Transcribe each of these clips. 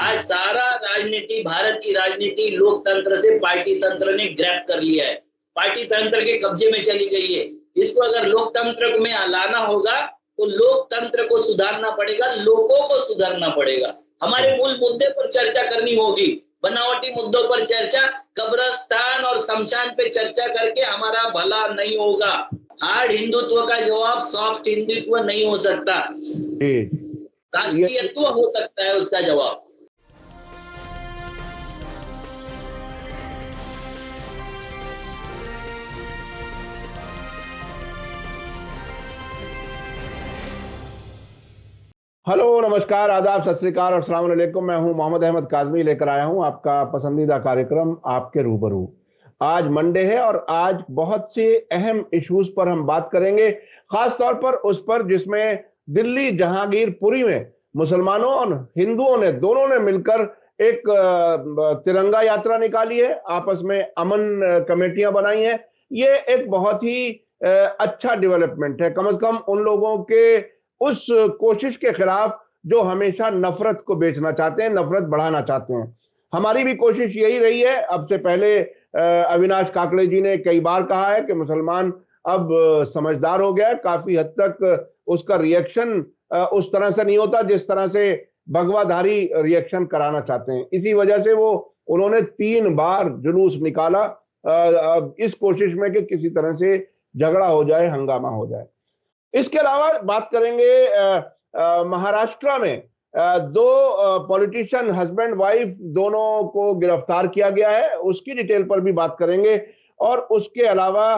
आज सारा राजनीति, भारत की राजनीति लोकतंत्र से पार्टी तंत्र ने ग्रैब कर लिया है, पार्टी तंत्र के कब्जे में चली गई है। इसको अगर लोकतंत्र में लाना होगा तो लोकतंत्र को सुधारना पड़ेगा, लोगों को सुधारना पड़ेगा। हमारे मूल मुद्दे पर चर्चा करनी होगी, बनावटी मुद्दों पर चर्चा, कब्रिस्तान और शमशान पे चर्चा करके हमारा भला नहीं होगा। हार्ड हिंदुत्व का जवाब सॉफ्ट हिंदुत्व नहीं हो सकता, राष्ट्रीयत्व हो सकता है उसका जवाब। हेलो, नमस्कार, आदाब, सत श्री अकाल और अस्सलाम वालेकुम। मैं हूं मोहम्मद अहमद काज़मी, लेकर आया हूं आपका पसंदीदा कार्यक्रम आपके रूबरू। आज मंडे है और आज बहुत से अहम इश्यूज पर हम बात करेंगे, खास तौर पर उस पर जिसमें दिल्ली जहांगीरपुरी में मुसलमानों और हिंदुओं ने दोनों ने मिलकर एक तिरंगा यात्रा निकाली है, आपस में अमन कमेटियां बनाई हैं। ये एक बहुत ही अच्छा डेवलपमेंट है, कम से कम उन लोगों के उस कोशिश के खिलाफ जो हमेशा नफरत को बेचना चाहते हैं, नफरत बढ़ाना चाहते हैं। हमारी भी कोशिश यही रही है। अब से पहले अविनाश काकड़े जी ने कई बार कहा है कि मुसलमान अब समझदार हो गया है, काफी हद तक उसका रिएक्शन उस तरह से नहीं होता जिस तरह से भगवाधारी रिएक्शन कराना चाहते हैं। इसी वजह से उन्होंने 3 बार जुलूस निकाला इस कोशिश में कि किसी तरह से झगड़ा हो जाए, हंगामा हो जाए। इसके अलावा बात करेंगे महाराष्ट्र में 2 पॉलिटिशियन हस्बैंड वाइफ दोनों को गिरफ्तार किया गया है, उसकी डिटेल पर भी बात करेंगे। और उसके अलावा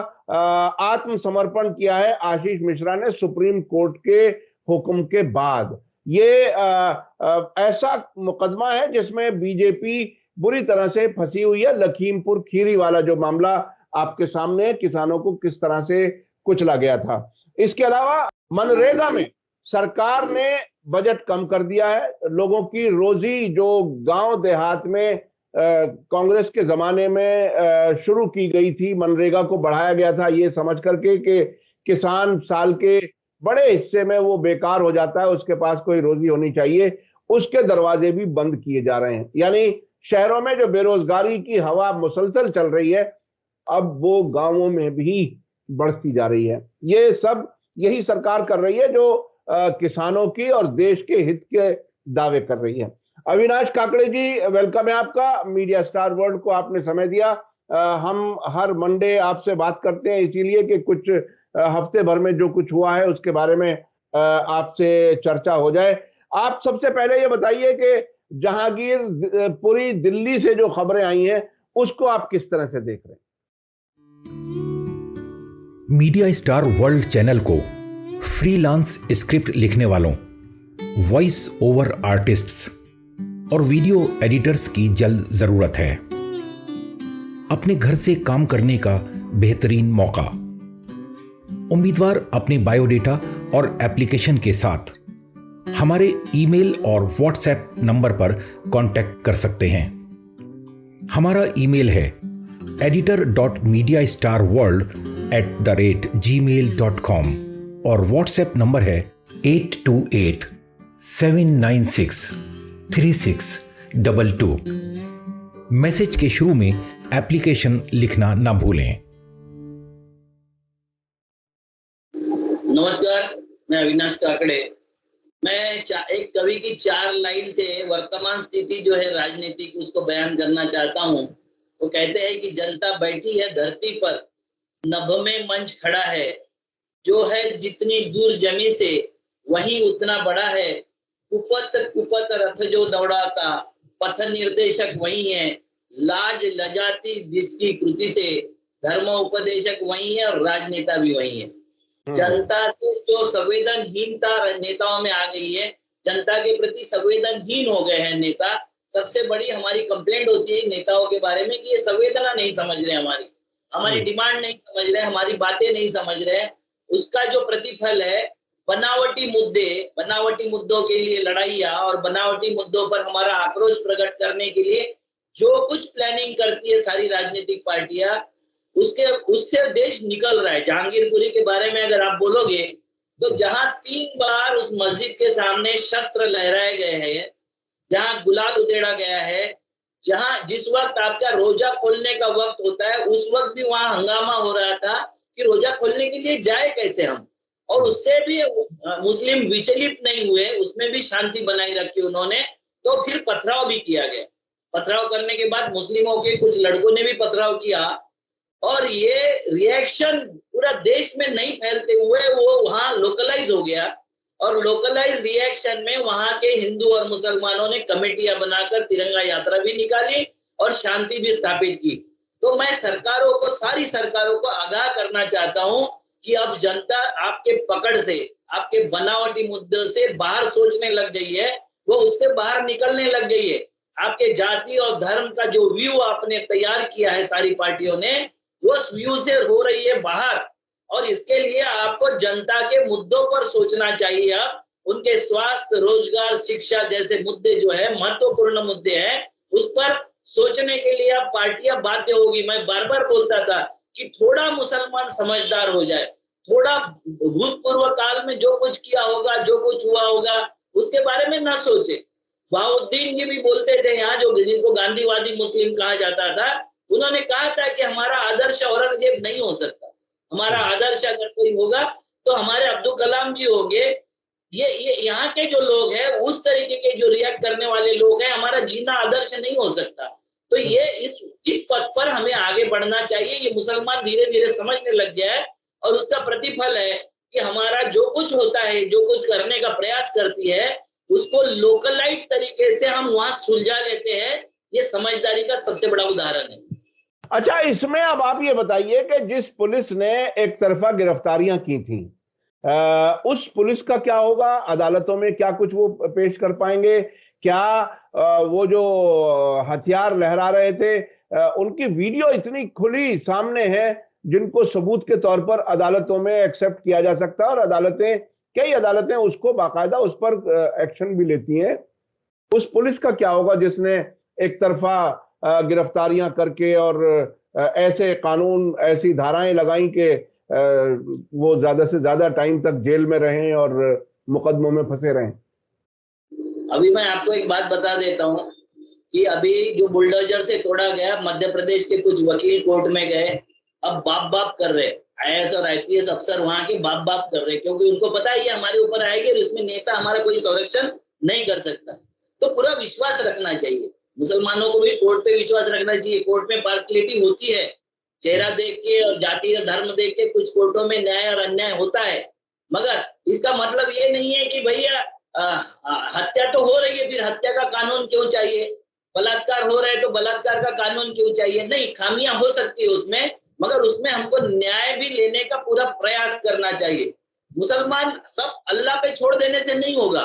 आत्मसमर्पण किया है आशीष मिश्रा ने सुप्रीम कोर्ट के हुक्म के बाद। ये ऐसा मुकदमा है जिसमें बीजेपी बुरी तरह से फंसी हुई है। लखीमपुर खीरी वाला जो मामला आपके सामने, किसानों को किस तरह से कुचला गया था। इसके अलावा मनरेगा में सरकार ने बजट कम कर दिया है। लोगों की रोजी जो गांव देहात में कांग्रेस के जमाने में शुरू की गई थी, मनरेगा को बढ़ाया गया था ये समझ करके कि किसान साल के बड़े हिस्से में वो बेकार हो जाता है, उसके पास कोई रोजी होनी चाहिए, उसके दरवाजे भी बंद किए जा रहे हैं। यानी शहरों में जो बेरोजगारी की हवा मुसलसल चल रही है, अब वो गांवों में भी बढ़ती जा रही है। ये सब यही सरकार कर रही है जो किसानों की और देश के हित के दावे कर रही है। अविनाश काकड़े जी, वेलकम है आपका। मीडिया स्टार वर्ल्ड को आपने समय दिया। हम हर मंडे आपसे बात करते हैं इसीलिए कि कुछ हफ्ते भर में जो कुछ हुआ है उसके बारे में आपसे चर्चा हो जाए। आप सबसे पहले ये बताइए कि जहांगीरपुरी दिल्ली से जो खबरें आई हैं उसको आप किस तरह से देख रहे हैं? मीडिया स्टार वर्ल्ड चैनल को फ्रीलांस स्क्रिप्ट लिखने वालों, वॉइस ओवर आर्टिस्ट्स और वीडियो एडिटर्स की जल्द जरूरत है। अपने घर से काम करने का बेहतरीन मौका। उम्मीदवार अपने बायोडेटा और एप्लीकेशन के साथ हमारे ईमेल और व्हाट्सएप नंबर पर कांटेक्ट कर सकते हैं। हमारा ईमेल है editor.mediastarworld@gmail.com और व्हाट्सएप नंबर है 8287963622। मैसेज के शुरू में एप्लीकेशन लिखना ना भूलें। नमस्कार, मैं अविनाश काकड़े। मैं एक कवि की 4 लाइन से वर्तमान स्थिति जो है राजनीतिक, उसको बयान करना चाहता हूँ। वो कहते हैं कि जनता बैठी है धरती पर, नभ में मंच खड़ा है, जो है जितनी दूर जमी से वही उतना बड़ा है। कुपत कुपत रथ जो दौड़ाता, पथ निर्देशक वही है। लाज लजाती जिसकी कृति से, धर्म उपदेशक वही है और राजनेता भी वही है। जनता से जो संवेदनहीनता नेताओं में आ गई है, जनता के प्रति संवेदनहीन हो गए हैं नेता। सबसे बड़ी हमारी कंप्लेंट होती है नेताओं के बारे में कि ये संवेदना नहीं समझ रहे, हमारी डिमांड नहीं समझ रहे, हमारी बातें नहीं समझ रहे। उसका जो प्रतिफल है बनावटी मुद्दे, बनावटी मुद्दों के लिए लड़ाइयां और बनावटी मुद्दों पर हमारा आक्रोश प्रकट करने के लिए जो कुछ प्लानिंग करती है सारी राजनीतिक पार्टियां, उससे देश निकल रहा है। जहांगीरपुरी के बारे में अगर आप बोलोगे तो जहां 3 बार उस मस्जिद के सामने शस्त्र लहराए गए हैं, जहां गुलाल उधेड़ा गया है, जहां जिस वक्त आपका रोजा खोलने का वक्त होता है उस वक्त भी वहां हंगामा हो रहा था कि रोजा खोलने के लिए जाए कैसे हम, और उससे भी मुस्लिम विचलित नहीं हुए, उसमें भी शांति बनाई रखी उन्होंने। तो फिर पथराव भी किया गया। पथराव करने के बाद मुस्लिमों के कुछ लड़कों ने भी पथराव किया, और ये रिएक्शन पूरा देश में नहीं फैलते हुए वो वहां लोकलाइज हो गया, और लोकलाइज रिएक्शन में वहां के हिंदू और मुसलमानों ने कमेटियां बनाकर तिरंगा यात्रा भी निकाली और शांति भी स्थापित की। तो मैं सरकारों को, सारी सरकारों को आगाह करना चाहता हूं कि अब जनता आपके पकड़ से, आपके बनावटी मुद्दों से बाहर सोचने लग गई है, वो उससे बाहर निकलने लग गई है। आपके जाति और धर्म का जो व्यू आपने तैयार किया है सारी पार्टियों ने, उस व्यू से हो रही है बाहर, और इसके लिए आपको जनता के मुद्दों पर सोचना चाहिए। अब उनके स्वास्थ्य, रोजगार, शिक्षा जैसे मुद्दे जो है महत्वपूर्ण मुद्दे हैं, उस पर सोचने के लिए अब पार्टियां बाध्य होगी। मैं बार बार बोलता था कि थोड़ा मुसलमान समझदार हो जाए, थोड़ा भूतपूर्व काल में जो कुछ किया होगा, जो कुछ हुआ होगा, उसके बारे में ना सोचे। बहाउद्दीन जी भी बोलते थे यहाँ, जो जिनको गांधीवादी मुस्लिम कहा जाता था, उन्होंने कहा था कि हमारा आदर्श औरंगजेब नहीं हो सकता, हमारा आदर्श अगर कोई होगा तो हमारे अब्दुल कलाम जी होंगे। ये यहाँ के जो लोग हैं, उस तरीके के जो रिएक्ट करने वाले लोग हैं, हमारा जीना आदर्श नहीं हो सकता। तो ये इस पथ पर हमें आगे बढ़ना चाहिए। ये मुसलमान धीरे धीरे समझने लग गया है, और उसका प्रतिफल है कि हमारा जो कुछ होता है, जो कुछ करने का प्रयास करती है, उसको लोकलाइट तरीके से हम वहां सुलझा लेते हैं। ये समझदारी का सबसे बड़ा उदाहरण है। अच्छा, इसमें अब आप ये बताइए कि जिस पुलिस ने एक तरफा गिरफ्तारियां की थी, उस पुलिस का क्या होगा? अदालतों में क्या कुछ वो पेश कर पाएंगे? क्या वो जो हथियार लहरा रहे थे, उनकी वीडियो इतनी खुली सामने है जिनको सबूत के तौर पर अदालतों में एक्सेप्ट किया जा सकता है, और अदालतें, कई अदालतें उसको बाकायदा उस पर एक्शन भी लेती हैं। उस पुलिस का क्या होगा जिसने एक तरफा गिरफ्तारियां करके और ऐसे कानून, ऐसी धाराएं लगाई कि वो ज्यादा से ज्यादा टाइम तक जेल में रहें और मुकदमों में फंसे रहें? अभी मैं आपको एक बात बता देता हूँ कि अभी जो बुलडोजर से तोड़ा गया, मध्य प्रदेश के कुछ वकील कोर्ट में गए, अब बाप बाप कर रहे, आईएएस और आईपीएस अफसर वहां के बाप बाप कर रहे, क्योंकि उनको पता है ये हमारे ऊपर आएगी और इसमें नेता हमारा कोई संरक्षण नहीं कर सकता। तो पूरा विश्वास रखना चाहिए, मुसलमानों को भी कोर्ट पे विश्वास रखना चाहिए। कोर्ट में पार्शलिटी होती है, चेहरा देख के और जाति और धर्म देख के कुछ कोर्टों में न्याय और अन्याय होता है, मगर इसका मतलब ये नहीं है कि भैया हत्या तो हो रही है, फिर हत्या का कानून क्यों चाहिए, बलात्कार हो रहा है तो बलात्कार का कानून क्यों चाहिए? नहीं, खामियां हो सकती है उसमें, मगर उसमें हमको न्याय भी लेने का पूरा प्रयास करना चाहिए। मुसलमान सब अल्लाह पे छोड़ देने से नहीं होगा।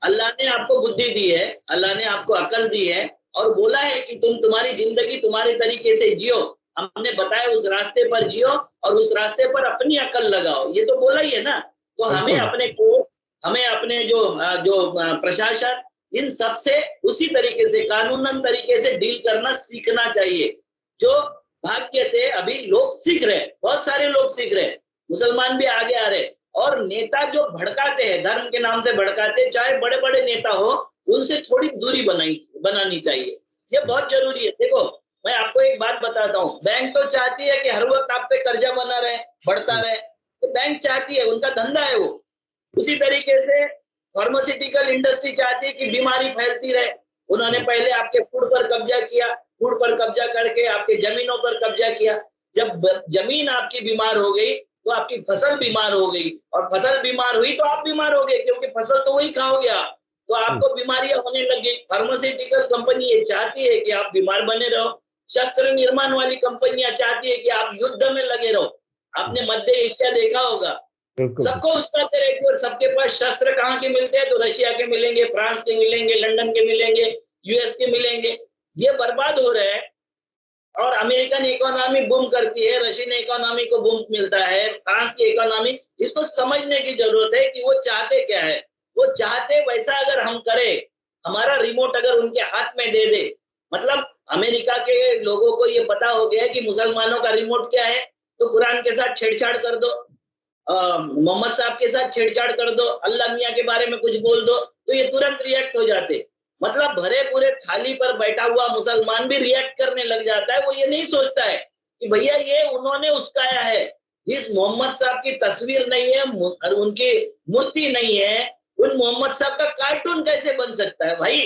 अल्लाह ने आपको बुद्धि दी है, अल्लाह ने आपको अकल दी है, और बोला है कि तुम तुम्हारी जिंदगी तुम्हारे तरीके से जियो, हमने बताया उस रास्ते पर जियो और उस रास्ते पर अपनी अकल लगाओ, ये तो बोला ही है ना। तो हमें अपने कोर्ट, हमें अपने जो प्रशासन, इन सब से उसी तरीके से, कानूनन तरीके से डील करना सीखना चाहिए, जो भाग्य से अभी लोग सीख रहे हैं, बहुत सारे लोग सीख रहे हैं, मुसलमान भी आगे आ रहे हैं। और नेता जो भड़काते हैं, धर्म के नाम से भड़काते हैं, चाहे बड़े बड़े नेता हो, उनसे थोड़ी दूरी बनानी चाहिए, ये बहुत जरूरी है। देखो, मैं आपको एक बात बताता हूँ, बैंक तो चाहती है कि हर वक्त आप पे कर्जा बना रहे, बढ़ता रहे, तो बैंक चाहती है, उनका धंधा है वो। उसी तरीके से फार्मास्यूटिकल इंडस्ट्री चाहती है कि बीमारी फैलती रहे। उन्होंने पहले आपके फूड पर कब्जा किया, फूड पर कब्जा करके आपके जमीनों पर कब्जा किया। जब जमीन आपकी बीमार हो गई तो आपकी फसल बीमार हो गई, और फसल बीमार हुई तो आप बीमार हो गए, क्योंकि फसल तो वही खाओगे आप, तो आपको बीमारियां होने लगी। फार्मास्यूटिकल कंपनी ये चाहती है कि आप बीमार बने रहो, शस्त्र निर्माण वाली कंपनियां चाहती है कि आप युद्ध में लगे रहो। आपने मध्य एशिया देखा होगा, सबको उचकाते रहते, और सबके पास शस्त्र कहाँ के मिलते हैं? तो रशिया के मिलेंगे, फ्रांस के मिलेंगे, लंदन के मिलेंगे, यूएस के मिलेंगे। ये बर्बाद हो रहे हैं, और अमेरिकन इकोनॉमी बूम करती है, रशियन इकोनॉमी को बूम मिलता है, फ्रांस की इकोनॉमी। इसको समझने की जरूरत है कि वो चाहते क्या है। वो चाहते वैसा अगर हम करें, हमारा रिमोट अगर उनके हाथ में दे दे, मतलब अमेरिका के लोगों को ये पता हो गया कि मुसलमानों का रिमोट क्या है, तो कुरान के साथ छेड़छाड़ कर दो, मोहम्मद साहब के साथ छेड़छाड़ कर दो, अल्लाह मियाँ के बारे में कुछ बोल दो, तो ये तुरंत रिएक्ट हो जाते। मतलब भरे पूरे थाली पर बैठा हुआ मुसलमान भी रिएक्ट करने लग जाता है। वो ये नहीं सोचता है कि भैया ये उन्होंने उसकाया है। जिस मोहम्मद साहब की तस्वीर नहीं है और उनकी मूर्ति नहीं है, उन मोहम्मद साहब का कार्टून कैसे बन सकता है भाई?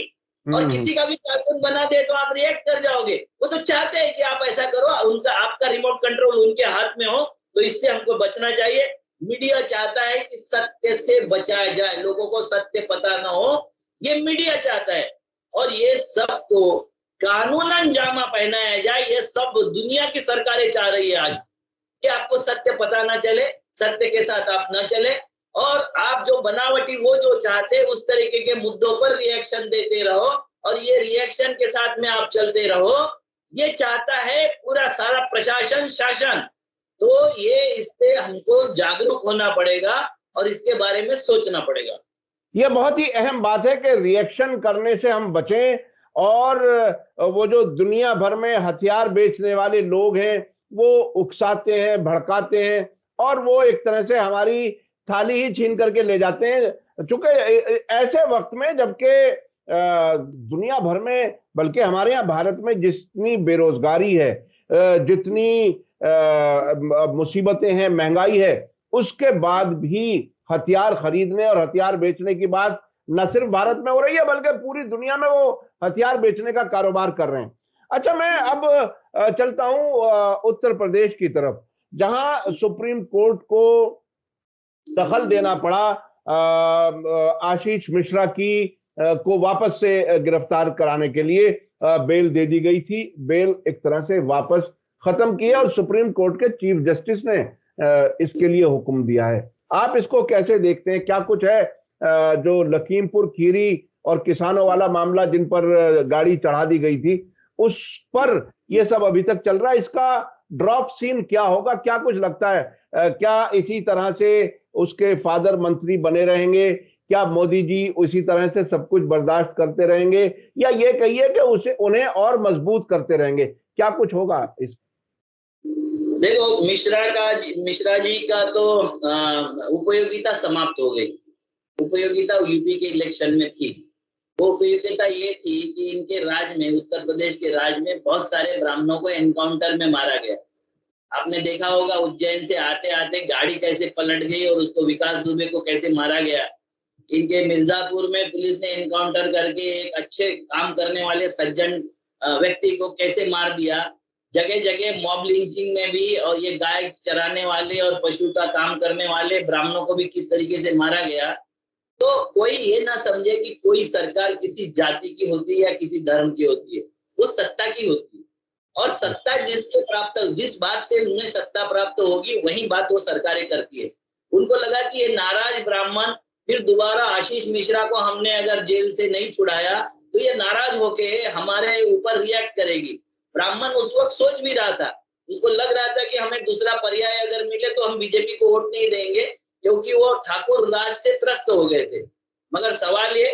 और किसी का भी कार्टून बना दे तो आप रिएक्ट कर जाओगे। वो तो चाहते हैं कि आप ऐसा करो, उनका आपका रिमोट कंट्रोल उनके हाथ में हो, तो इससे हमको बचना चाहिए। मीडिया चाहता है कि सत्य से बचाया जाए, लोगों को सत्य पता ना हो, ये मीडिया चाहता है। और ये सबको कानूनन जामा पहनाया जाए, ये सब दुनिया की सरकारें चाह रही है आज कि आपको सत्य पता ना चले, सत्य के साथ आप ना चले, और आप जो बनावटी वो जो चाहते उस तरीके के मुद्दों पर रिएक्शन देते रहो, और ये रिएक्शन के साथ में आप चलते रहो। ये चाहता है पूरा सारा प्रशासन, शासन। तो ये इससे हमको जागरूक होना पड़ेगा और इसके बारे में सोचना पड़ेगा। ये बहुत ही अहम बात है कि रिएक्शन करने से हम बचें, और वो जो दुनिया भर में हथियार बेचने वाले लोग हैं वो उकसाते हैं, भड़काते हैं, और वो एक तरह से हमारी थाली ही छीन करके ले जाते हैं। चूंकि ऐसे वक्त में जबकि दुनिया भर में, बल्कि हमारे यहाँ भारत में जितनी बेरोजगारी है, जितनी मुसीबतें हैं, महंगाई है, उसके बाद भी हथियार खरीदने और हथियार बेचने की बात न सिर्फ भारत में हो रही है बल्कि पूरी दुनिया में वो हथियार बेचने का कारोबार कर रहे हैं। अच्छा, मैं अब चलता हूं उत्तर प्रदेश की तरफ, जहां सुप्रीम कोर्ट को दखल देना पड़ा आशीष मिश्रा को वापस से गिरफ्तार कराने के लिए। बेल दे दी गई थी, बेल एक तरह से वापस खत्म की है और सुप्रीम कोर्ट के चीफ जस्टिस ने इसके लिए हुक्म दिया है। आप इसको कैसे देखते हैं? क्या कुछ है जो लखीमपुर खीरी और किसानों वाला मामला जिन पर गाड़ी चढ़ा दी गई थी, उस पर यह सब अभी तक चल रहा है, इसका ड्रॉप सीन क्या होगा? क्या कुछ लगता है? क्या इसी तरह से उसके फादर मंत्री बने रहेंगे? क्या मोदी जी उसी तरह से सब कुछ बर्दाश्त करते रहेंगे, या ये कहिए कि उसे उन्हें और मजबूत करते रहेंगे? क्या कुछ होगा इस? देखो, मिश्रा जी का तो उपयोगिता समाप्त हो गई। उपयोगिता यूपी के इलेक्शन में थी। वो उपयोगिता ये थी कि इनके राज में, उत्तर प्रदेश के राज में बहुत सारे ब्राह्मणों को एनकाउंटर में मारा गया। आपने देखा होगा उज्जैन से आते आते गाड़ी कैसे पलट गई और उसको विकास दुबे को कैसे मारा गया। इनके मिर्जापुर में पुलिस ने एनकाउंटर करके एक अच्छे काम करने वाले सज्जन व्यक्ति को कैसे मार दिया। जगह जगह मॉब लिंचिंग में भी, और ये गाय चराने वाले और पशु का काम करने वाले ब्राह्मणों को भी किस तरीके से मारा गया। तो कोई ये ना समझे कि कोई सरकार किसी जाति की होती है या किसी धर्म की होती है, वो सत्ता की होती है। और सत्ता जिस बात से उन्हें सत्ता प्राप्त होगी वही बात वो सरकारें करती है। उनको लगा कि ये नाराज ब्राह्मण फिर दोबारा आशीष मिश्रा को हमने अगर जेल से नहीं छुड़ाया तो ये नाराज होके हमारे ऊपर रिएक्ट करेगी। ब्राह्मण उस वक्त सोच भी रहा था, उसको लग रहा था कि हमें दूसरा पर्याय अगर मिले तो हम बीजेपी को वोट नहीं देंगे, क्योंकि वो ठाकुर राज से त्रस्त हो गए थे। मगर सवाल ये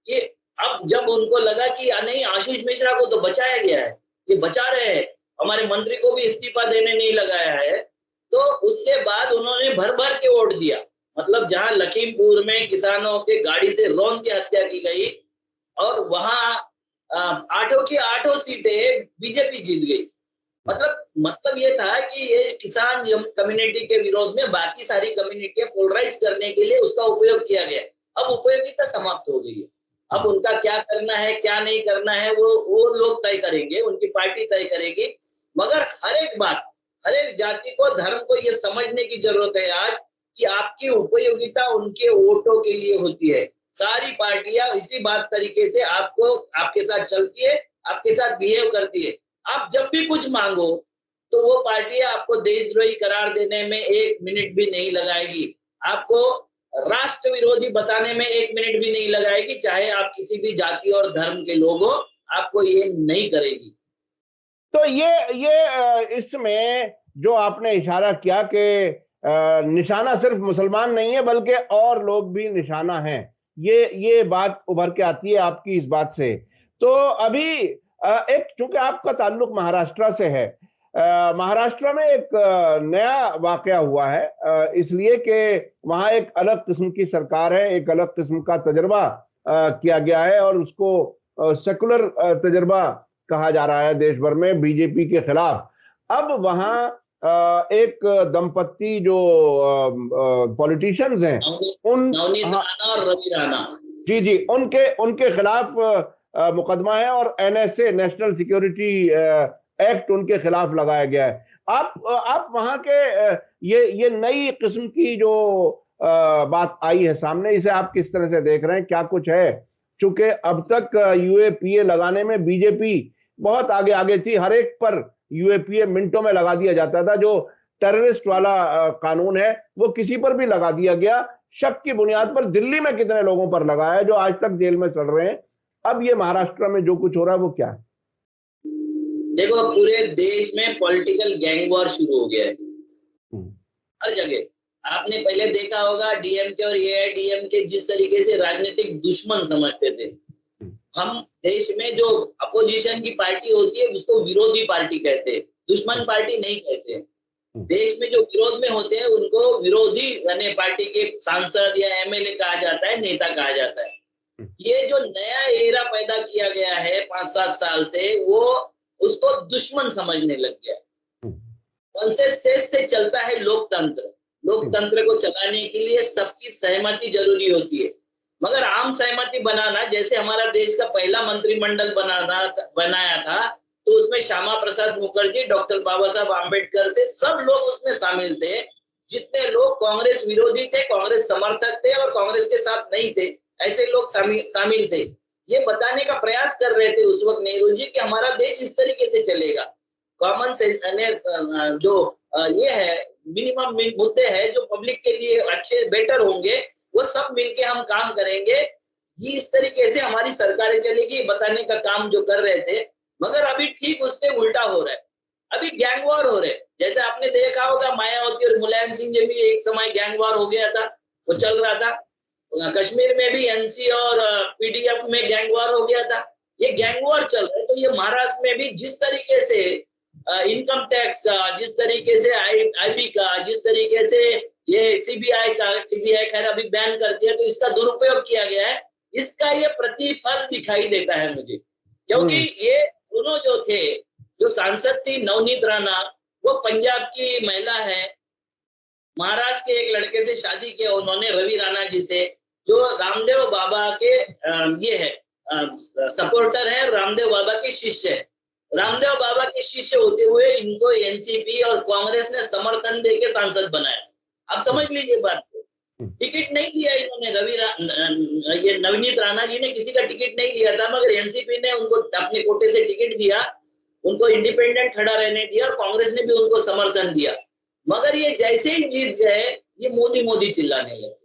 कि अब जब उनको लगा कि नहीं, आशीष मिश्रा को तो बचाया गया है, ये बचा रहे हैं, हमारे मंत्री को भी इस्तीफा देने नहीं लगाया है, तो उसके बाद उन्होंने भर भर के वोट दिया। मतलब जहां लखीमपुर में किसानों के गाड़ी से रौंद के हत्या की गई और वहां 8 की 8 सीटें बीजेपी जीत गई। मतलब ये था कि ये किसान कम्युनिटी के विरोध में बाकी सारी कम्युनिटियां पोलराइज करने के लिए उसका उपयोग किया गया। अब उपयोगिता समाप्त हो गई है। अब उनका क्या करना है क्या नहीं करना है वो लोग तय करेंगे, उनकी पार्टी तय करेगी। मगर हर एक बात, हर एक जाति को, धर्म को ये समझने की जरूरत है आज कि आपकी उपयोगिता उनके वोटों के लिए होती है। सारी पार्टियां इसी बात तरीके से आपके साथ चलती है, आपके साथ बिहेव करती है। आप जब भी कुछ मांगो तो वो पार्टियां आपको देशद्रोही करार देने में 1 मिनट भी नहीं लगाएगी, आपको राष्ट्र विरोधी बताने में 1 मिनट भी नहीं लगाएगी, चाहे आप किसी भी जाति और धर्म के लोग हो, आपको ये नहीं करेगी। तो ये इसमें जो आपने इशारा किया कि निशाना सिर्फ मुसलमान नहीं है बल्कि और लोग भी निशाना हैं, ये बात उभर के आती है आपकी इस बात से। तो अभी एक, चूंकि आपका ताल्लुक महाराष्ट्र से है, महाराष्ट्र में एक नया वाकया हुआ है, इसलिए कि वहां एक अलग किस्म की सरकार है, एक अलग किस्म का तजुर्बा किया गया है और उसको सेकुलर तजर्बा कहा जा रहा है देश भर में बीजेपी के खिलाफ। अब वहां एक दंपत्ति जो पॉलिटिशियंस हैं उन नवनीत हाँ, राणा और रवि राणा, जी जी, उनके उनके खिलाफ मुकदमा है और एनएसए, नेशनल सिक्योरिटी एक्ट उनके खिलाफ लगाया गया है। आप वहां के ये नई किस्म की जो बात आई है सामने, इसे आप किस तरह से देख रहे हैं, क्या कुछ है? चूंकि अब तक यूएपीए लगाने में बीजेपी बहुत आगे आगे थी, हर एक पर यूएपीए मिनटों में लगा दिया जाता था। जो टेररिस्ट वाला कानून है वो किसी पर भी लगा दिया गया, शक की बुनियाद पर। दिल्ली में कितने लोगों पर लगा है जो आज तक जेल में चल रहे हैं। अब ये महाराष्ट्र में जो कुछ हो रहा है वो क्या है? देखो, पूरे देश में पॉलिटिकल गैंग वॉर शुरू हो गया है हर जगह। आपने पहले देखा होगा डीएमके और एआईडीएमके जिस तरीके से राजनीतिक दुश्मन समझते थे। हम देश में जो अपोजिशन की पार्टी होती है उसको विरोधी पार्टी कहते हैं, दुश्मन पार्टी नहीं कहते। देश में जो विरोध में होते हैं उनको विरोधी यानी पार्टी के सांसद या एमएलए कहा जाता है, नेता कहा जाता है। ये जो नया एरा पैदा किया गया है 5-7 साल से, वो उसको दुश्मन समझने लग गया। कॉन्सेंसस से चलता है लोकतंत्र। लोकतंत्र को चलाने के लिए सबकी सहमति जरूरी होती है, मगर आम सहमति बनाना, जैसे हमारा देश का पहला मंत्रिमंडल बनाया था तो उसमें श्यामा प्रसाद मुखर्जी, डॉक्टर बाबा साहब आम्बेडकर से सब लोग उसमें शामिल थे। जितने लोग कांग्रेस विरोधी थे, कांग्रेस समर्थक थे और कांग्रेस के साथ नहीं थे, ऐसे लोग शामिल थे। ये बताने का प्रयास कर रहे थे उस वक्त नेहरू जी कि हमारा देश इस तरीके से चलेगा। कॉमन जो ये है मिनिमम मुद्दे हैं जो पब्लिक के लिए अच्छे बेटर होंगे, वो सब मिलके हम काम करेंगे, ये इस तरीके से हमारी सरकारें चलेगी, बताने का काम जो कर रहे थे। मगर अभी ठीक उसके उल्टा हो रहा है, अभी गैंग वॉर हो रहे हैं। जैसे आपने देखा होगा मायावती और मुलायम सिंह जी भी एक समय गैंग वॉर हो गया था, वो चल रहा था। कश्मीर में भी एनसी और पीडीएफ में गैंग वॉर हो गया था। ये गैंग वॉर चल रहा है। तो ये महाराष्ट्र में भी जिस तरीके से इनकम टैक्स का, जिस तरीके से आईबी का, जिस तरीके से ये सीबीआई खैर अभी बैन कर दिया, तो इसका दुरुपयोग किया गया है। इसका ये प्रतिफल दिखाई देता है मुझे, क्योंकि ये दोनों जो थे, जो सांसद थी नवनीत राणा, वो पंजाब की महिला है, महाराष्ट्र के एक लड़के से शादी किया उन्होंने, रवि राणा जी से, जो रामदेव बाबा के ये है सपोर्टर है, रामदेव बाबा के शिष्य है। रामदेव बाबा के शिष्य होते हुए इनको एनसीपी और कांग्रेस ने समर्थन देके सांसद बनाया। आप समझ लीजिए बात को। टिकट नहीं दिया इन्होंने, ये नवनीत राणा जी ने किसी का टिकट नहीं दिया था, मगर एनसीपी ने उनको अपने कोटे से टिकट दिया, उनको इंडिपेंडेंट खड़ा रहने दिया और कांग्रेस ने भी उनको समर्थन दिया। मगर ये जैसे ही जीत गए, ये मोदी मोदी चिल्लाने लगे,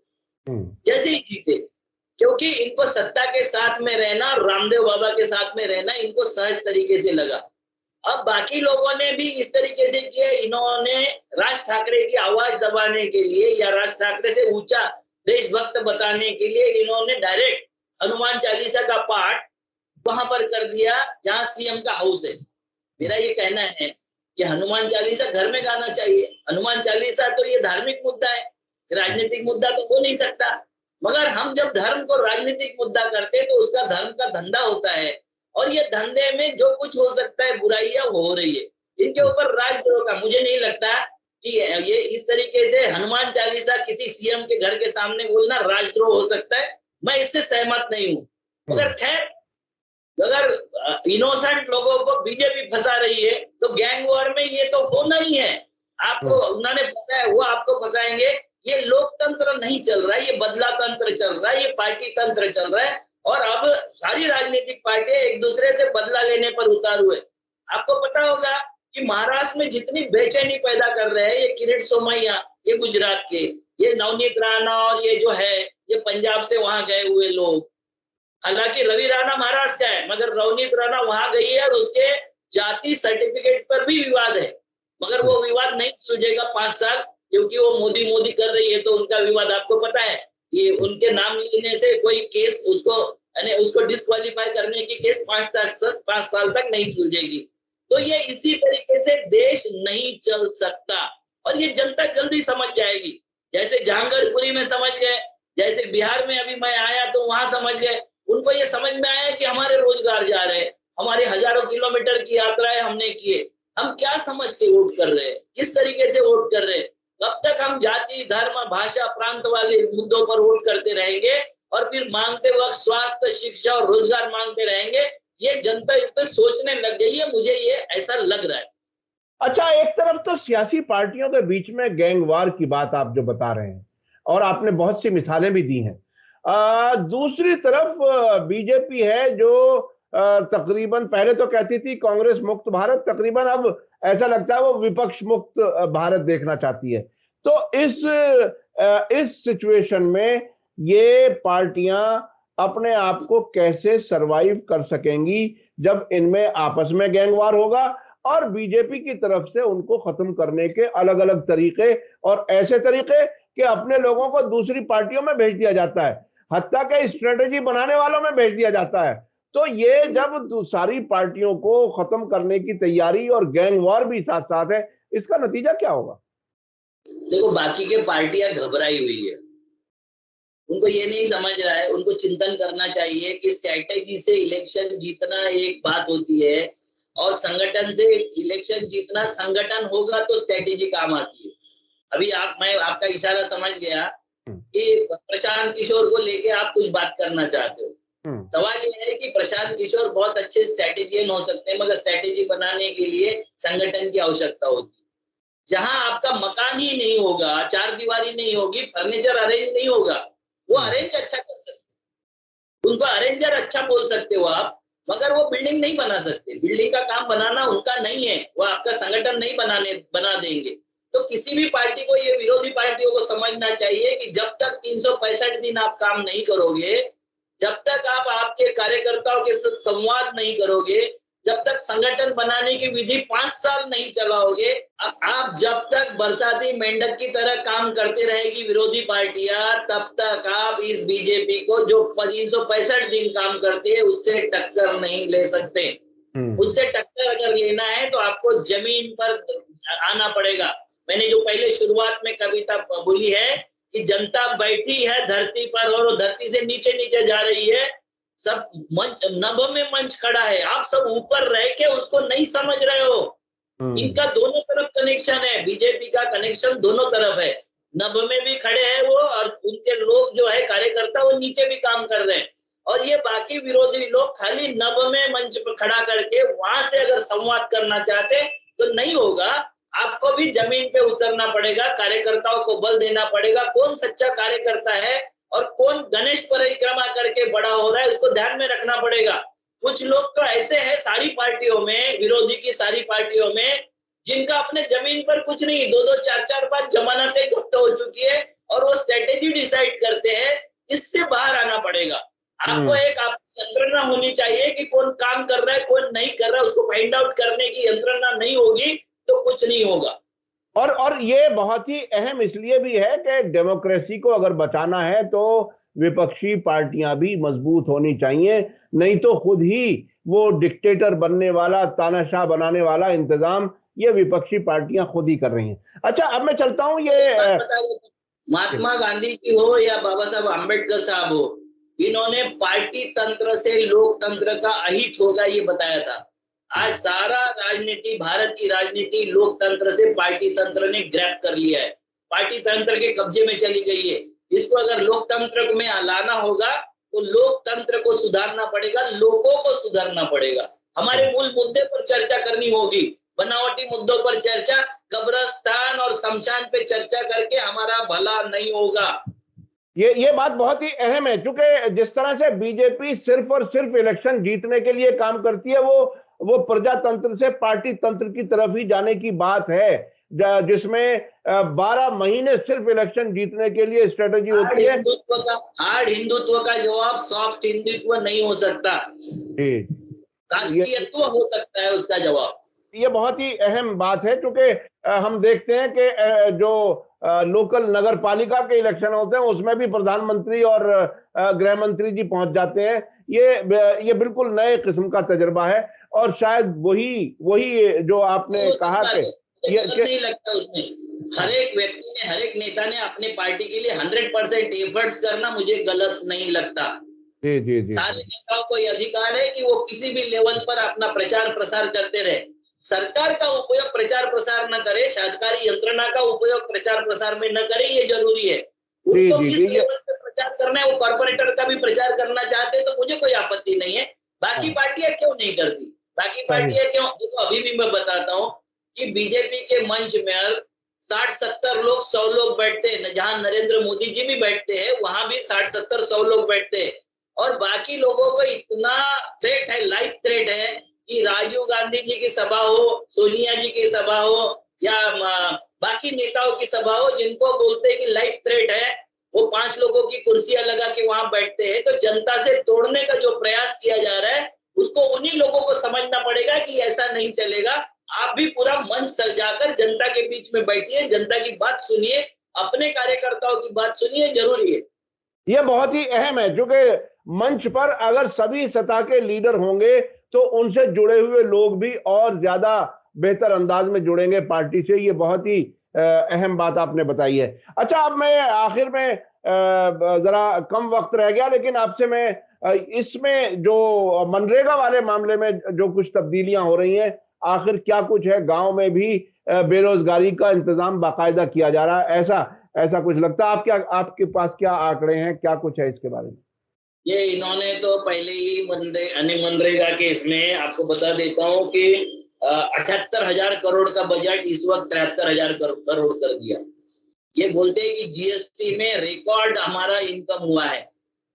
जैसे ही जीते, क्योंकि इनको सत्ता के साथ में रहना, रामदेव बाबा के साथ में रहना इनको सहज तरीके से लगा। अब बाकी लोगों ने भी इस तरीके से किया। इन्होंने राज ठाकरे की आवाज दबाने के लिए या राज ठाकरे से ऊंचा देशभक्त बताने के लिए इन्होंने डायरेक्ट हनुमान चालीसा का पाठ वहां पर कर दिया जहां सीएम का हाउस है। मेरा ये कहना है कि हनुमान चालीसा घर में गाना चाहिए। हनुमान चालीसा तो ये धार्मिक मुद्दा है, राजनीतिक मुद्दा तो हो नहीं सकता। मगर हम जब धर्म को राजनीतिक मुद्दा करते हैं तो उसका धर्म का धंधा होता है, और ये धंधे में जो कुछ हो सकता है बुराइयां वो हो रही है। इनके ऊपर राजद्रोह का मुझे नहीं लगता कि ये इस तरीके से हनुमान चालीसा किसी सीएम के घर के सामने बोलना राजद्रोह हो सकता है। मैं इससे सहमत नहीं हूँ। मगर खैर, अगर इनोसेंट लोगों को बीजेपी फंसा रही है तो गैंग वॉर में ये तो होना ही है। आपको उन्होंने फंसाया, वो आपको फंसाएंगे। ये लोकतंत्र नहीं चल रहा है, ये बदला तंत्र चल रहा है, ये पार्टी तंत्र चल रहा है। और अब सारी राजनीतिक पार्टियां एक दूसरे से बदला लेने पर उतार हुए। आपको पता होगा कि महाराष्ट्र में जितनी बेचैनी पैदा कर रहे हैं ये किरीट सोमैया, ये गुजरात के, ये नवनीत राणा और ये जो है ये पंजाब से वहां गए हुए लोग। हालांकि रवि राणा महाराष्ट्र का है, मगर नवनीत राणा वहां गई है और उसके जाति सर्टिफिकेट पर भी विवाद है। मगर वो विवाद नहीं सुलझेगा 5 साल, क्योंकि वो मोदी मोदी कर रही है। तो उनका विवाद आपको पता है कि उनके नाम लेने से कोई केस उसको डिस्क्वालीफाई करने की केस 5 साल तक नहीं सुलझेगी। तो ये इसी तरीके से देश नहीं चल सकता, और ये जनता जल्दी समझ जाएगी। जैसे जहांगीरपुरी में समझ गए, जैसे बिहार में अभी मैं आया तो वहां समझ गए, उनको ये समझ में आया कि हमारे रोजगार जा रहे हैं, हमारे हजारों किलोमीटर की यात्राएं हमने किए, हम क्या समझ के वोट कर रहे हैं, किस तरीके से वोट कर रहे हैं। कब तक हम जाति, धर्म, भाषा, प्रांत वाले मुद्दों पर वोट करते रहेंगे और फिर मांगते वक्त स्वास्थ्य, शिक्षा और रोजगार मांगते रहेंगे। ये जनता इस पे सोचने लग गई है, मुझे ये ऐसा लग रहा है। अच्छा, एक तरफ तो सियासी पार्टियों के बीच में गैंगवार की बात आप जो बता रहे हैं और आपने बहुत सी मिसालें भी दी हैं, दूसरी तरफ बीजेपी है जो तकरीबन पहले तो कहती थी कांग्रेस मुक्त भारत, तकरीबन अब ऐसा लगता है वो विपक्ष मुक्त भारत देखना चाहती है। तो इस सिचुएशन में ये पार्टियां अपने आप को कैसे सरवाइव कर सकेंगी जब इनमें आपस में गैंगवार होगा और बीजेपी की तरफ से उनको खत्म करने के अलग अलग तरीके और ऐसे तरीके कि अपने लोगों को दूसरी पार्टियों में भेज दिया जाता है, हत्या के स्ट्रेटेजी बनाने वालों में भेज दिया जाता है। तो ये जब सारी पार्टियों को खत्म करने की तैयारी और गैंग वॉर भी साथ साथ है, इसका नतीजा क्या होगा? देखो, बाकी के पार्टियां घबराई हुई है, उनको ये नहीं समझ रहा है। उनको चिंतन करना चाहिए कि स्ट्रैटेजी से इलेक्शन जीतना एक बात होती है और संगठन से इलेक्शन जीतना, संगठन होगा तो स्ट्रैटेजी काम आती है। अभी मैं आपका इशारा समझ गया कि प्रशांत किशोर को लेके आप कुछ बात करना चाहते हो। सवाल ये है कि प्रशांत किशोर बहुत अच्छे स्ट्रैटेजियन हो सकते हैं, मगर स्ट्रैटेजी बनाने के लिए संगठन की आवश्यकता होती है। जहां आपका मकान ही नहीं होगा, चार दीवारी नहीं होगी, फर्नीचर अरेंज नहीं होगा, वो अरेंज अच्छा कर सकते, उनको अरेंजर अच्छा बोल सकते हो आप, मगर वो बिल्डिंग नहीं बना सकते। बिल्डिंग का काम बनाना उनका नहीं है, वो आपका संगठन नहीं बना देंगे। तो किसी भी पार्टी को, ये विरोधी पार्टियों को समझना चाहिए कि जब तक 365 दिन आप काम नहीं करोगे, जब तक आप आपके कार्यकर्ताओं के साथ संवाद नहीं करोगे, जब तक संगठन बनाने की विधि 5 साल नहीं चलाओगे, आप जब तक बरसाती मेंढक की तरह काम करते रहेगी विरोधी पार्टियां, तब तक आप इस बीजेपी को जो 365 दिन काम करती है उससे टक्कर नहीं ले सकते। उससे टक्कर अगर लेना है तो आपको जमीन पर आना पड़ेगा। मैंने जो पहले शुरुआत में कविता बोली है कि जनता बैठी है धरती पर और वो धरती से नीचे नीचे जा रही है, सब मंच, नभ में मंच खड़ा है, आप सब ऊपर रह के उसको नहीं समझ रहे हो। इनका दोनों तरफ कनेक्शन है, बीजेपी का कनेक्शन दोनों तरफ है। नभ में भी खड़े हैं वो और उनके लोग जो है कार्यकर्ता वो नीचे भी काम कर रहे हैं, और ये बाकी विरोधी लोग खाली नभ में मंच पर खड़ा करके वहां से अगर संवाद करना चाहते तो नहीं होगा। आपको भी जमीन पे उतरना पड़ेगा, कार्यकर्ताओं को बल देना पड़ेगा। कौन सच्चा कार्यकर्ता है और कौन गणेश परिक्रमा करके बड़ा हो रहा है, उसको ध्यान में रखना पड़ेगा। कुछ लोग तो ऐसे हैं सारी पार्टियों में, विरोधी की सारी पार्टियों में, जिनका अपने जमीन पर कुछ नहीं, 2-2, 4-4, 5 जमानतें जब्त हो चुकी है और वो स्ट्रेटेजी डिसाइड करते हैं। इससे बाहर आना पड़ेगा आपको। एक आपकी यंत्रणा होनी चाहिए कि कौन काम कर रहा है, कौन नहीं कर रहा है, उसको फाइंड आउट करने की यंत्रणा नहीं होगी तो कुछ नहीं होगा। और ये बहुत ही अहम इसलिए भी है कि डेमोक्रेसी को अगर बचाना है तो विपक्षी पार्टियां भी मजबूत होनी चाहिए, नहीं तो खुद ही वो डिक्टेटर बनने वाला, तानाशाह बनाने वाला इंतजाम ये विपक्षी पार्टियां खुद ही कर रही हैं। अच्छा, अब मैं चलता हूं, ये महात्मा गांधी जी हो या बाबा साहब आम्बेडकर साहब हो, इन्होंने पार्टी तंत्र से लोकतंत्र का अहित होगा ये बताया था। आज सारा राजनीति, भारत की राजनीति लोकतंत्र से पार्टी तंत्र ने ग्रैब कर लिया है, पार्टी तंत्र के कब्जे में चली गई है। इसको अगर लोकतंत्र में लाना होगा तो लोकतंत्र को सुधारना पड़ेगा, लोगों को सुधारना पड़ेगा। हमारे मूल मुद्दे पर चर्चा करनी होगी, बनावटी मुद्दों पर चर्चा, कब्रिस्तान और शमशान पे चर्चा करके हमारा भला नहीं होगा। ये बात बहुत ही अहम है, क्योंकि जिस तरह से बीजेपी सिर्फ और सिर्फ इलेक्शन जीतने के लिए काम करती है, वो प्रजातंत्र से पार्टी तंत्र की तरफ ही जाने की बात है, जिसमें 12 महीने सिर्फ इलेक्शन जीतने के लिए स्ट्रेटेजी होती है। हार्ड हिंदुत्व का जवाब सॉफ्ट हिंदुत्व नहीं हो सकता, राष्ट्रीयत्व हो सकता है उसका जवाब। ये बहुत ही अहम बात है, क्योंकि हम देखते हैं कि जो लोकल नगर पालिका के इलेक्शन होते हैं उसमें भी प्रधानमंत्री और गृह मंत्री जी पहुंच जाते हैं। ये बिल्कुल नए किस्म का तजुर्बा है और शायद वही जो आपने कहा कि ये नहीं लगता उसमें हर एक व्यक्ति ने, हर एक नेता ने अपने पार्टी के लिए 100% एफर्ट्स करना मुझे गलत नहीं लगता। जी जी जी सारे जी। नेताओं को यह अधिकार है कि वो किसी भी लेवल पर अपना प्रचार प्रसार करते रहे। सरकार का उपयोग प्रचार प्रसार न करे, शासकीय यंत्रणा का उपयोग प्रचार प्रसार में न करे, ये जरूरी है। जी उनको जी किस जी ये। लेवल पे प्रचार करना है, वो कॉर्पोरेटर का भी प्रचार करना चाहते हैं तो मुझे कोई आपत्ति नहीं है। बाकी हाँ, पार्टियां क्यों नहीं करती? बाकी सही। पार्टियां क्यों? देखो अभी भी मैं बताता हूँ कि बीजेपी के मंच में 60-70 लोग, 100 लोग बैठते हैं। जहां नरेंद्र मोदी जी भी बैठते हैं वहां भी 60-70, 100 लोग बैठते हैं। और बाकी लोगों को इतना थ्रेट है, लाइव थ्रेट है कि राजीव गांधी जी की सभा हो, सोनिया जी की सभा हो या बाकी नेताओं की सभा हो, जिनको बोलते हैं कि लाइव थ्रेट है, वो 5 लोगों की कुर्सियां लगा के वहां बैठते हैं। तो जनता से तोड़ने का जो प्रयास किया जा रहा है, उसको उन्हीं लोगों को समझना पड़ेगा कि ऐसा नहीं चलेगा। आप भी पूरा मंच सजाकर जनता के बीच में बैठिए, जनता की बात सुनिए, अपने कार्यकर्ताओं की बात सुनिए, जरूरी है। ये बहुत ही अहम है, क्योंकि मंच पर अगर सभी सतह के लीडर होंगे तो उनसे जुड़े हुए लोग भी और ज्यादा बेहतर अंदाज में जुड़ेंगे पार्टी से। ये बहुत ही अहम बात आपने बताई है। अच्छा, अब मैं आखिर में जरा कम वक्त रह गया, लेकिन आपसे मैं इसमें जो मनरेगा वाले मामले में जो कुछ तब्दीलियां हो रही हैं, आखिर क्या कुछ है? गांव में भी बेरोजगारी का इंतजाम बाकायदा किया जा रहा है, ऐसा ऐसा कुछ लगता है? आप क्या, आपके पास क्या आंकड़े हैं, क्या कुछ है इसके बारे में? ये इन्होंने तो पहले ही मनरेगा के इसमें आपको बता देता हूँ कि 78,000 करोड़ का बजट इस वक्त 73,000 करोड़ कर दिया। ये बोलते हैं कि जीएसटी में रिकॉर्ड हमारा इनकम हुआ है।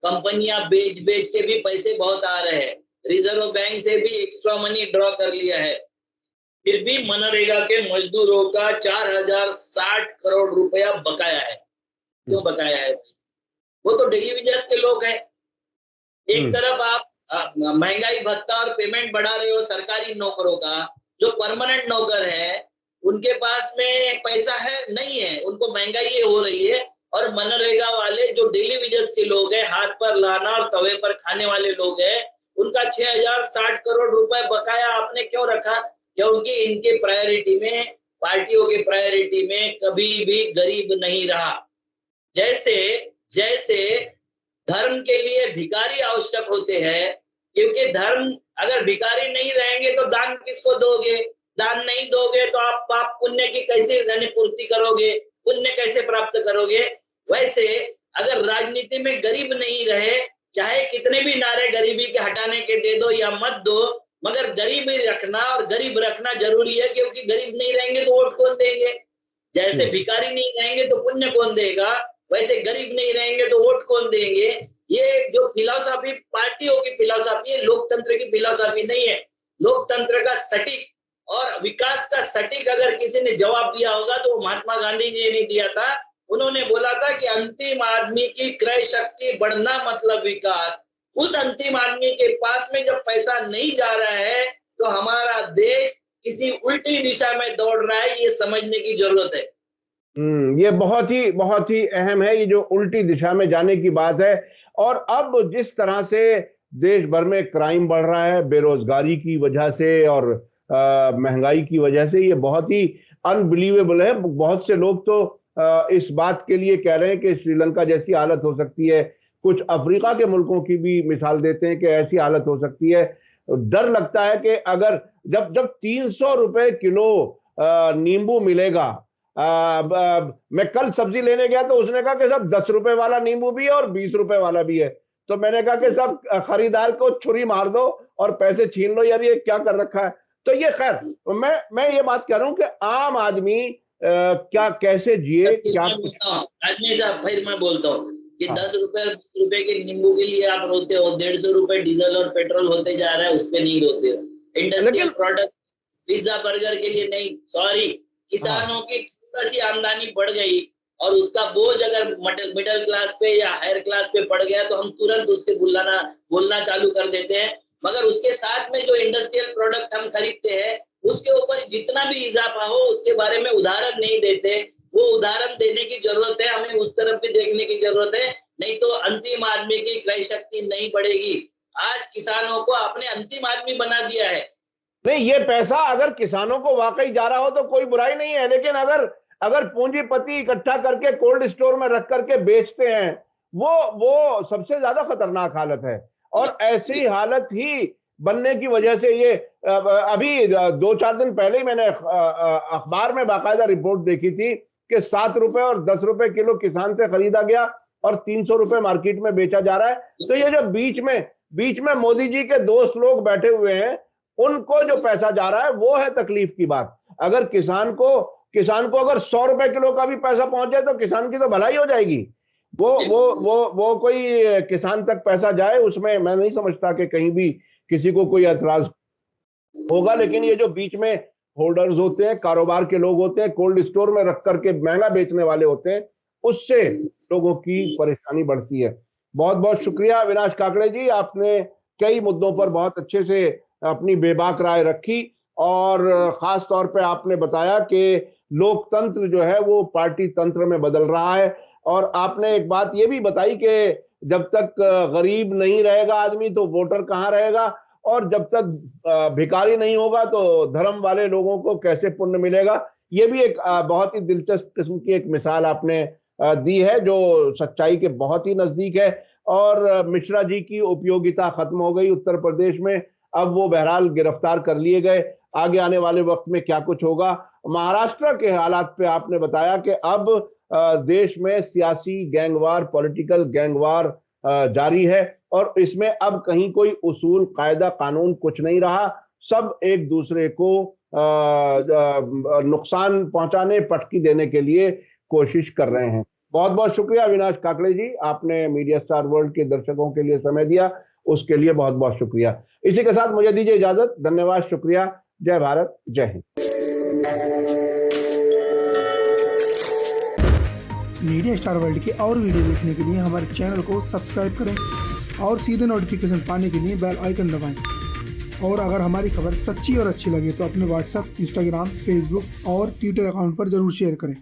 कंपनियां बेच बेच के भी पैसे बहुत आ रहे हैं। रिजर्व बैंक से भी एक्स्ट्रा मनी ड्रॉ कर लिया है। फिर भी मनरेगा के मजदूरों का 4,060 करोड़ रुपया बकाया है। क्यों बकाया है? वो तो डेली वेजेस के लोग हैं। एक हम्म तरफ आप महंगाई भत्ता और पेमेंट बढ़ा रहे हो सरकारी नौकरों का। जो परमानेंट नौकर है उनके पास में पैसा है नहीं है, उनको महंगाई हो रही है। और मनरेगा वाले जो डेली वेजेस के लोग हैं, हाथ पर लाना और तवे पर खाने वाले लोग हैं, उनका 6,060 करोड़ रुपए बकाया आपने क्यों रखा? क्योंकि इनके प्रायोरिटी में, पार्टियों के प्रायोरिटी में कभी भी गरीब नहीं रहा। जैसे जैसे धर्म के लिए भिखारी आवश्यक होते हैं, क्योंकि धर्म, अगर भिखारी नहीं रहेंगे तो दान किसको दोगे? दान नहीं दोगे तो आप पाप पुण्य की कैसे पूर्ति करोगे? पुण्य कैसे प्राप्त करोगे? वैसे अगर राजनीति में गरीब नहीं रहे, चाहे कितने भी नारे गरीबी के हटाने के दे दो या मत दो, मगर गरीबी रखना और गरीब रखना जरूरी है। क्योंकि गरीब नहीं रहेंगे तो वोट कौन देंगे? जैसे हम्म भिखारी नहीं रहेंगे तो पुण्य कौन देगा, वैसे गरीब नहीं रहेंगे तो वोट कौन देंगे? ये जो फिलॉसफी पार्टियों की फिलॉसफी है, लोकतंत्र की फिलॉसफी नहीं है। लोकतंत्र का सटीक और विकास का सटीक अगर किसी ने जवाब दिया होगा तो महात्मा गांधी जी ने दिया था। उन्होंने बोला था कि अंतिम आदमी की क्रय शक्ति बढ़ना मतलब विकास। उस अंतिम आदमी के पास में जब पैसा नहीं जा रहा है तो हमारा देश किसी उल्टी दिशा में दौड़ रहा है, ये समझने की जरूरत है। ये बहुत ही अहम है, ये जो उल्टी दिशा में जाने की बात है। और अब जिस तरह से देश भर में क्राइम बढ़ रहा है बेरोजगारी की वजह से और महंगाई की वजह से, ये बहुत ही अनबिलीवेबल है। बहुत से लोग तो इस बात के लिए कह रहे हैं कि श्रीलंका जैसी हालत हो सकती है। कुछ अफ्रीका के मुल्कों की भी मिसाल देते हैं कि ऐसी हालत हो सकती है। डर लगता है कि अगर जब जब 300 रुपए किलो नींबू मिलेगा। मैं कल सब्जी लेने गया तो उसने कहा कि सब 10 रुपए वाला नींबू भी है और 20 रुपए वाला भी है। तो मैंने कहा कि सब खरीदार को छुरी मार दो और पैसे छीन लो, यार ये क्या कर रखा है। तो ये खैर, मैं ये बात कर रहा हूं कि आम आदमी क्या कैसे जिए, फिर क्या मैं कुछ। बोलता हूँ आदमी साहब, फिर मैं बोलता हूँ कि हाँ। 10 रुपए 20 रुपए के नींबू के लिए आप रोते हो, 150 रुपए डीजल और पेट्रोल होते जा रहा है, उस पे नहीं रोते हो। इंडस्ट्रियल लेकिन प्रोडक्ट, पिज्जा बर्गर के लिए नहीं, सॉरी, हाँ। किसानों की थोड़ा सी आमदनी बढ़ गई और उसका बोझ अगर मिडिल क्लास पे या हायर क्लास पे पड़ गया तो हम तुरंत उसके बोलना चालू कर देते हैं। मगर उसके साथ में जो इंडस्ट्रियल प्रोडक्ट हम खरीदते हैं उसके ऊपर जितना भी इजाफा हो उसके बारे में उदाहरण नहीं देते। वो उदाहरण देने की जरूरत है, हमें उस तरफ भी देखने की जरूरत है। नहीं तो अंतिम आदमी की क्रय शक्ति नहीं बढ़ेगी। आज किसानों को आपने अंतिम आदमी बना दिया है। नहीं, ये पैसा अगर किसानों को वाकई जा रहा हो तो कोई बुराई नहीं है, लेकिन अगर अगर पूंजीपति इकट्ठा करके कोल्ड स्टोर में रख करके बेचते हैं, वो सबसे ज्यादा खतरनाक हालत है। और ऐसी हालत ही बनने की वजह से ये अभी 2-4 दिन पहले ही मैंने अखबार में बाकायदा रिपोर्ट देखी थी कि 7 रुपए और 10 रुपए किलो किसान से खरीदा गया और 300 रुपए मार्केट में बेचा जा रहा है। तो ये जो बीच में मोदी जी के दोस्त लोग बैठे हुए हैं, उनको जो पैसा जा रहा है वो है तकलीफ की बात। अगर किसान को अगर 100 रुपए किलो का भी पैसा पहुंच जाए तो किसान की तो भलाई हो जाएगी। वो कोई किसान तक पैसा जाए, उसमें मैं नहीं समझता कि कहीं भी किसी को कोई ऐतराज होगा। लेकिन ये जो बीच में होल्डर्स होते हैं, कारोबार के लोग होते हैं, कोल्ड स्टोर में रख करके महंगा बेचने वाले होते हैं, उससे लोगों की परेशानी बढ़ती है। बहुत बहुत शुक्रिया अविनाश काकड़े जी, आपने कई मुद्दों पर बहुत अच्छे से अपनी बेबाक राय रखी और खास तौर पे आपने बताया कि लोकतंत्र जो है वो पार्टी तंत्र में बदल रहा है। और आपने एक बात ये भी बताई कि जब तक गरीब नहीं रहेगा आदमी तो वोटर कहाँ रहेगा, और जब तक भिखारी नहीं होगा तो धर्म वाले लोगों को कैसे पुण्य मिलेगा। ये भी एक बहुत ही दिलचस्प किस्म की एक मिसाल आपने दी है जो सच्चाई के बहुत ही नजदीक है। और मिश्रा जी की उपयोगिता खत्म हो गई उत्तर प्रदेश में, अब वो बहरहाल गिरफ्तार कर लिए गए। आगे आने वाले वक्त में क्या कुछ होगा। महाराष्ट्र के हालात पे आपने बताया कि अब देश में सियासी गैंगवार, पॉलिटिकल गैंगवार जारी है और इसमें अब कहीं कोई उसूल, कायदा, कानून कुछ नहीं रहा। सब एक दूसरे को नुकसान पहुंचाने, पटकी देने के लिए कोशिश कर रहे हैं। बहुत बहुत शुक्रिया अविनाश काकड़े जी, आपने मीडिया स्टार वर्ल्ड के दर्शकों के लिए समय दिया, उसके लिए बहुत बहुत शुक्रिया। इसी के साथ मुझे दीजिए इजाजत। धन्यवाद, शुक्रिया। जय भारत, जय हिंद। मीडिया स्टार वर्ल्ड के और वीडियो देखने के लिए हमारे चैनल को सब्सक्राइब करें और सीधे नोटिफिकेशन पाने के लिए बेल आइकन दबाएं। और अगर हमारी खबर सच्ची और अच्छी लगे तो अपने व्हाट्सएप, इंस्टाग्राम, फेसबुक और ट्विटर अकाउंट पर जरूर शेयर करें।